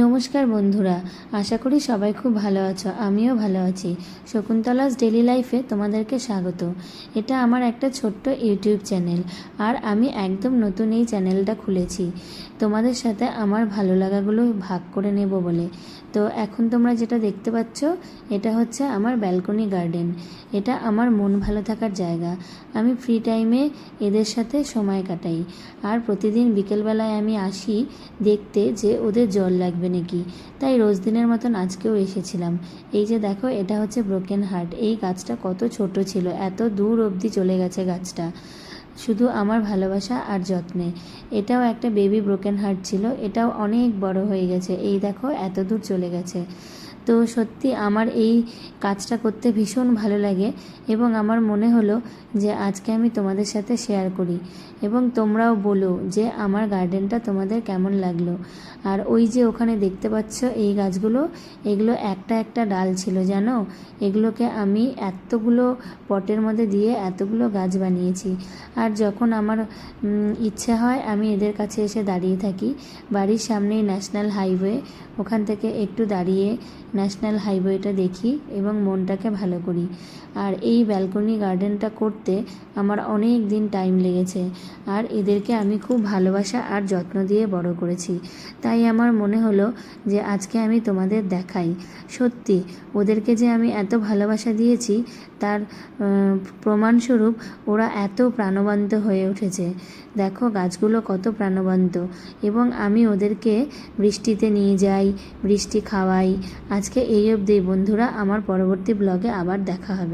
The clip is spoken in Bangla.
নমস্কার বন্ধুরা, আশা করি সবাই খুব ভালো আছো। আমিও ভালো আছি। শকুন্তলাস ডেলি লাইফে তোমাদেরকে স্বাগত। এটা আমার একটা ছোট্ট ইউটিউব চ্যানেল, আর আমি একদম নতুন এই চ্যানেলটা খুলেছি তোমাদের সাথে আমার ভালো লাগাগুলো ভাগ করে নেব বলে। তো এখন তোমরা যেটা দেখতে পাচ্ছ, এটা হচ্ছে আমার ব্যালকনি গার্ডেন। এটা আমার মন ভালো থাকার জায়গা। আমি ফ্রি টাইমে এদের সাথে সময় কাটাই, আর প্রতিদিন বিকেলবেলায় আমি আসি দেখতে যে ওদের জল লাগবে নাকি। তাই রোজ দিনের মতন আজকেও এসেছিলাম। এই যে দেখো, এটা হচ্ছে ব্রোকেন হার্ট। এই গাছটা কত ছোট ছিল, এত দূর অবধি চলে গেছে গাছটা, শুধু আমার ভালোবাসা আর যত্নে। এটাও একটা বেবি ব্রোকেন হার্ট ছিল, এটাও অনেক বড় হয়ে গেছে। এই দেখো, এত দূর চলে গেছে। তো সত্যি আমার এই কাজটা করতে ভীষণ ভালো লাগে, এবং আমার মনে হলো যে আজকে আমি তোমাদের সাথে শেয়ার করি, এবং তোমরাও বলো যে আমার গার্ডেনটা তোমাদের কেমন লাগলো। আর ওই যে ওখানে দেখতে পাচ্ছ এই গাছগুলো, এগুলো একটা একটা ডাল ছিল জানো। এগুলোকে আমি এতগুলো পটের মধ্যে দিয়ে এতগুলো গাছ বানিয়েছি। আর যখন আমার ইচ্ছে হয় আমি এদের কাছে এসে দাঁড়িয়ে থাকি। বাড়ির সামনেই ন্যাশনাল হাইওয়ে, ওখান থেকে একটু দাঁড়িয়ে ন্যাশনাল হাইওয়েটা দেখি এবং মনটাকে ভালো করি। আর এই ব্যালকনি গার্ডেনটা করতে আমার অনেক দিন টাইম লেগেছে, আর এদেরকে আমি খুব ভালোবাসা আর যত্ন দিয়ে বড় করেছি। তাই আমার মনে হলো যে আজকে আমি তোমাদের দেখাই। সত্যি ওদেরকে যে আমি এত ভালোবাসা দিয়েছি, তার প্রমাণস্বরূপ ওরা এত প্রাণবন্ত হয়ে উঠেছে। দেখো গাছগুলো কত প্রাণবন্ত, এবং আমি ওদেরকে বৃষ্টিতে নিয়ে যাই, বৃষ্টি খাওয়াই। আজকে এই অবধি বন্ধুরা, আমার পরবর্তী ব্লগে আবার দেখা হবে।